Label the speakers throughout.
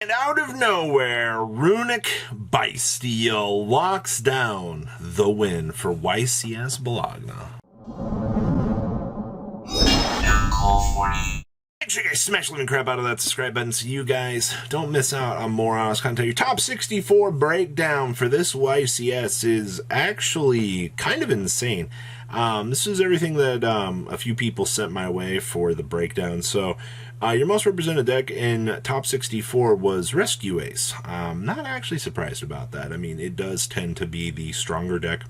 Speaker 1: And out of nowhere, Runic Bystial locks down the win for YCS Bologna. Make sure you guys smash the living crap out of that subscribe button so you guys don't miss out on more honest content. Your top 64 breakdown for this YCS is actually kind of insane. This is everything that a few people sent my way for the breakdown. So your most represented deck in top 64 was Rescue Ace. Not actually surprised about that. I mean, it does tend to be the stronger deck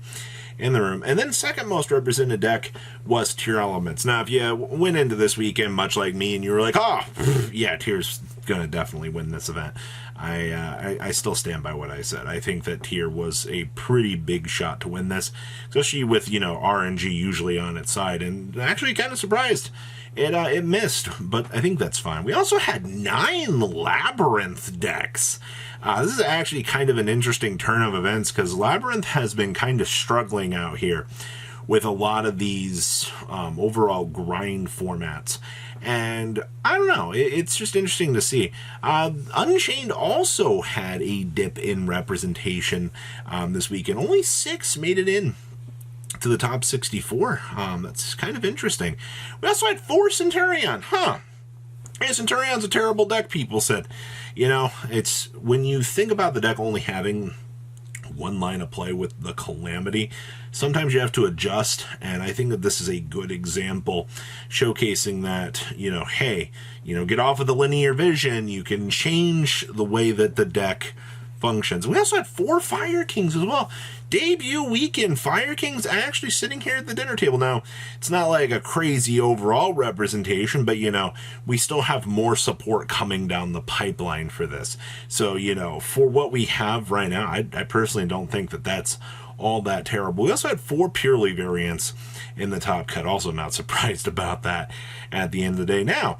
Speaker 1: in the room. And then second most represented deck was Tearlaments. Now, if you went into this weekend much like me and you were like, oh, yeah, Tear's going to definitely win this event, I still stand by what I said. I think that Tear was a pretty big shot to win this, especially with, RNG usually on its side, and actually kind of surprised it missed, but I think that's fine. We also had 9 Labyrinth decks. This is actually kind of an interesting turn of events because Labyrinth has been kind of struggling out here with a lot of these overall grind formats. And I don't know, it's just interesting to see. Unchained also had a dip in representation this weekend. Only 6 made it in to the top 64. That's kind of interesting. We also had 4 Centurion. Hey, Centurion's a terrible deck, people said. It's when you think about the deck only having one line of play with the Calamity, sometimes you have to adjust, and I think that this is a good example showcasing that, hey, get off of the linear vision, you can change the way that the deck functions. We also had 4 Fire Kings as well. Debut weekend, Fire Kings actually sitting here at the dinner table. Now, it's not like a crazy overall representation, but, we still have more support coming down the pipeline for this. So, for what we have right now, I personally don't think that that's all that terrible. We also had 4 Purely variants in the top cut. Also not surprised about that at the end of the day. Now,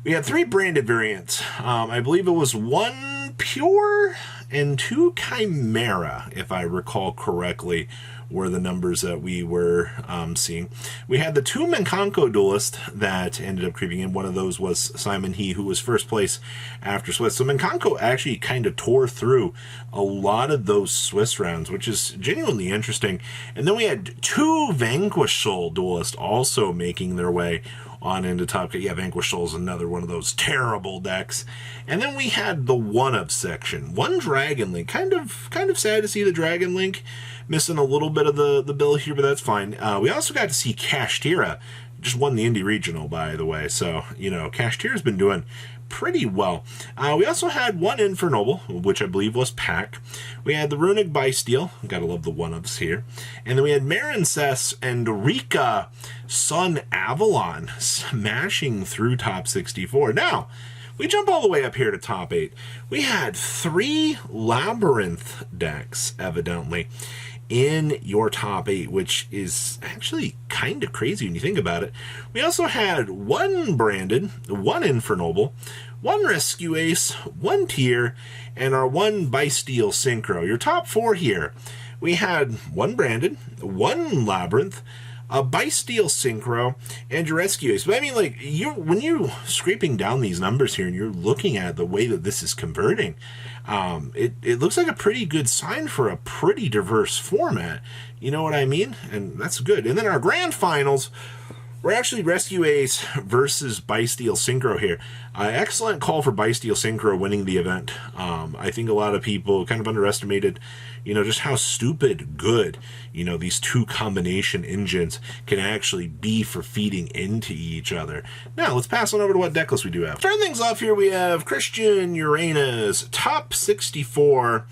Speaker 1: we had 3 branded variants. I believe it was 1 Pure and 2 Chimera, if I recall correctly, were the numbers that we were seeing. We had the 2 Menkanko duelist that ended up creeping in. One of those was Simon He, who was first place after Swiss. So Menkanko actually kind of tore through a lot of those Swiss rounds, which is genuinely interesting. And then we had 2 Vanquish Soul duelists also making their way on into top cut. Yeah, Vanquish Soul is another one of those terrible decks. And then we had the one-of section. 1 Dragon Link. Kind of sad to see the Dragon Link missing a little bit of the bill here, but that's fine. We also got to see Kashtira. Just won the Indy Regional, by the way. So, Kashtira's been doing pretty well. We also had 1 Infernoble, which I believe was Pack. We had the Runic Bystial. Gotta love the one-ups here. And then we had Marincess and Rika Sun Avalon smashing through top 64. Now, we jump all the way up here to top 8. We had 3 Labyrinth decks, evidently, in your top 8, which is actually kind of crazy when you think about it. We also had 1 Branded, 1 Infernoble, 1 Rescue Ace, 1 Tier, and our 1 Bystial Synchro. Your top 4 here, we had 1 Branded, 1 Labyrinth, a Bystial Synchro, and your Rescue Ace. But I mean, when you're scraping down these numbers here and you're looking at the way that this is converting, it looks like a pretty good sign for a pretty diverse format. You know what I mean? And that's good. And then our grand finals, we're actually Rescue Ace versus Bystial Synchro here. Excellent call for Bystial Synchro winning the event. I think a lot of people kind of underestimated, just how stupid good, these 2 combination engines can actually be for feeding into each other. Now, let's pass on over to what deck list we do have. Starting things off here, we have Christian Uranus, top 64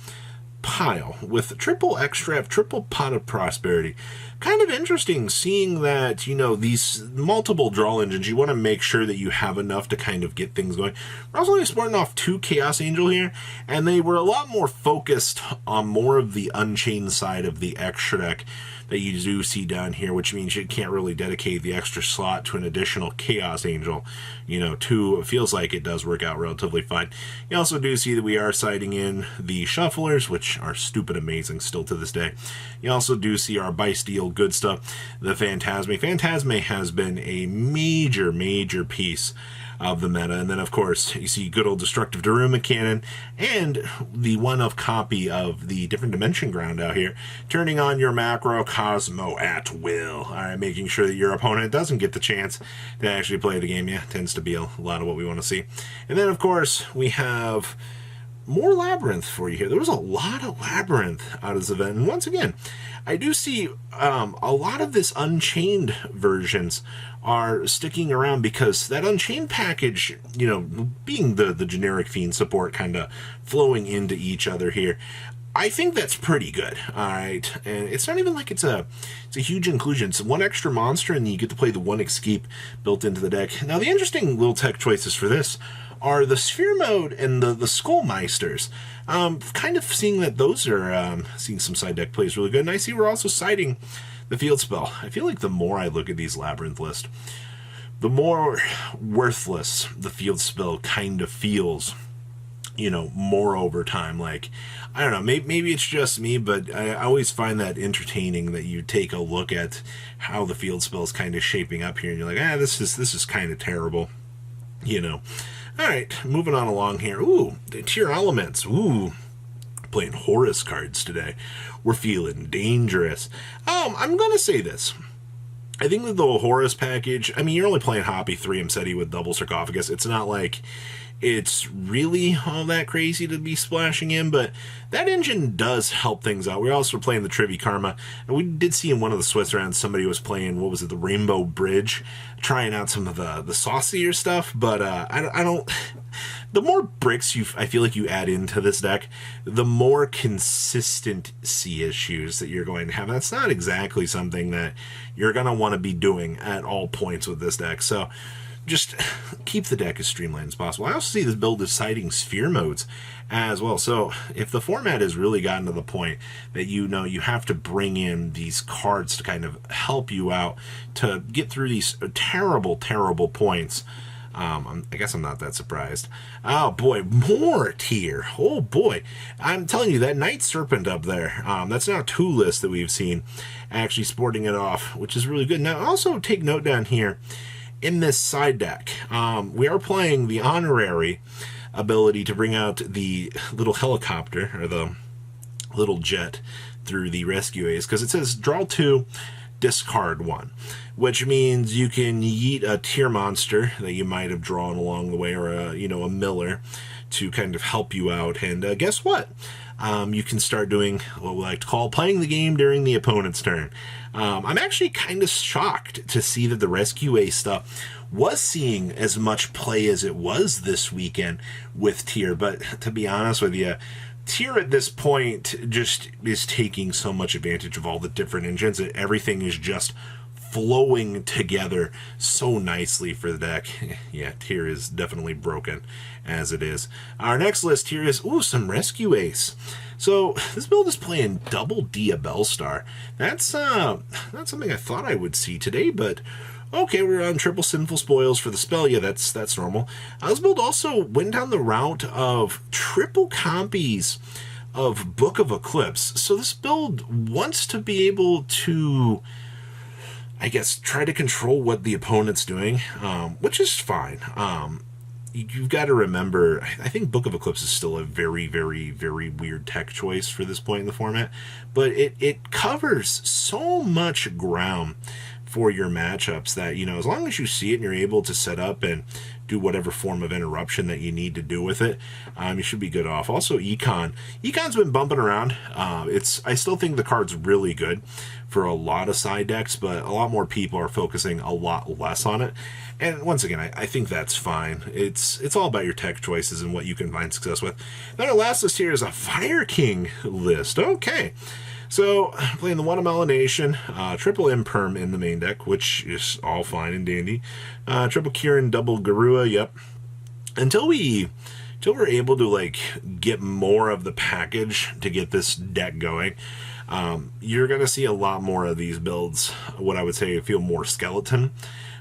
Speaker 1: pile with triple extract, triple pot of prosperity. Kind of interesting seeing that, these multiple draw engines, you want to make sure that you have enough to kind of get things going. We're also sporting off 2 Chaos Angel here, and they were a lot more focused on more of the Unchained side of the extra deck that you do see down here, which means you can't really dedicate the extra slot to an additional Chaos Angel. 2 feels like it does work out relatively fine. You also do see that we are citing in the Shufflers, which are stupid amazing still to this day. You also do see our Bystial good stuff, the Phantasme. Phantasme has been a major piece of the meta. And then, of course, you see good old Destructive Daruma Cannon and the one-of copy of the Different Dimension Ground out here, turning on your Macro Cosmo at will. All right, making sure that your opponent doesn't get the chance to actually play the game. Yeah, tends to be a lot of what we want to see. And then, of course, we have more Labyrinth for you here. There was a lot of Labyrinth out of this event. And once again, I do see a lot of this Unchained versions are sticking around because that Unchained package, you know, being the generic Fiend support kind of flowing into each other here, I think that's pretty good. All right, and it's not even like it's a huge inclusion. It's one extra monster, and you get to play the one escape built into the deck. Now, the interesting little tech choices for this are the Sphere Mode and the Skullmeisters. Kind of seeing that those are seeing some side deck plays really good. And I see we're also citing the Field Spell. I feel like the more I look at these Labyrinth lists, the more worthless the Field Spell kind of feels, you know, more over time. Like, I don't know, maybe it's just me, but I always find that entertaining that you take a look at how the Field Spell is kind of shaping up here, and you're like, this is kind of terrible, you know. All right, moving on along here. Ooh, the Tearlaments. Ooh, playing Horus cards today. We're feeling dangerous. I'm going to say this. I think that the Horus package, I mean, you're only playing Hoppy 3 Mseti with double Sarcophagus. It's not like it's really all that crazy to be splashing in, but that engine does help things out. We're also playing the Trivi Karma, and we did see in one of the Swiss rounds somebody was playing, what was it, the Rainbow Bridge, trying out some of the saucier stuff, but I don't... The more bricks I feel like you add into this deck, the more consistency issues that you're going to have. That's not exactly something that you're going to want to be doing at all points with this deck, so just keep the deck as streamlined as possible. I also see this build is citing Sphere Modes as well. So if the format has really gotten to the point that you know you have to bring in these cards to kind of help you out to get through these terrible, terrible points, I guess I'm not that surprised. Oh boy, more tier. Oh boy. I'm telling you, that Night Serpent up there, that's now 2 lists that we've seen actually sporting it off, which is really good. Now also take note down here, in this side deck, we are playing the honorary ability to bring out the little helicopter, or the little jet, through the rescue A's, because it says draw 2, discard 1, which means you can yeet a tier monster that you might have drawn along the way, or a miller, to kind of help you out. And guess what? You can start doing what we like to call playing the game during the opponent's turn. I'm actually kind of shocked to see that the Rescue A stuff was seeing as much play as it was this weekend with Tier, but to be honest with you, Tier at this point just is taking so much advantage of all the different engines that everything is just flowing together so nicely for the deck. Yeah, Tier is definitely broken as it is. Our next list here is, some Rescue Ace. So this build is playing double Diabellstar. That's not something I thought I would see today, but okay, we're on triple Sinful Spoils for the spell. Yeah, that's normal. This build also went down the route of triple copies of Book of Eclipse. So this build wants to be able to, I guess, try to control what the opponent's doing, which is fine. You've got to remember, I think Book of Eclipse is still a very, very, very weird tech choice for this point in the format, but it covers so much ground for your matchups that, as long as you see it and you're able to set up and do whatever form of interruption that you need to do with it, you should be good off. Also, Econ's been bumping around. I still think the card's really good for a lot of side decks, but a lot more people are focusing a lot less on it. And once again, I think that's fine. It's all about your tech choices and what you can find success with. Then our last list here is a Fire King list. Okay. So, playing the one Amelination, triple Imperm in the main deck, which is all fine and dandy. Triple Kirin, double Garua, yep. Until we're able to, get more of the package to get this deck going, you're going to see a lot more of these builds, what I would say feel more skeleton,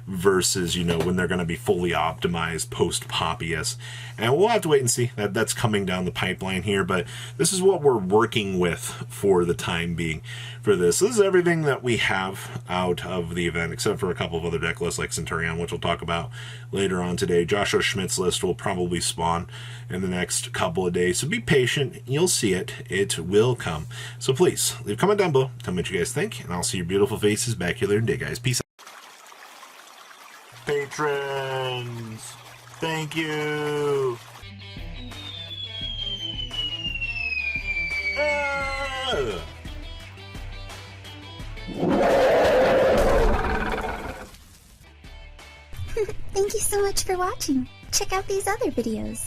Speaker 1: versus, you know, when they're going to be fully optimized post-Poppyus. And we'll have to wait and see. That's coming down the pipeline here, but this is what we're working with for the time being for this. This is everything that we have out of the event, except for a couple of other deck lists like Centurion, which we'll talk about later on today. Joshua Schmidt's list will probably spawn in the next couple of days, so be patient. You'll see it. It will come. So please, leave a comment down below. Tell me what you guys think, and I'll see your beautiful faces back here later in the day, guys. Peace out. Patrons, thank you.
Speaker 2: Thank you so much for watching. Check out these other videos.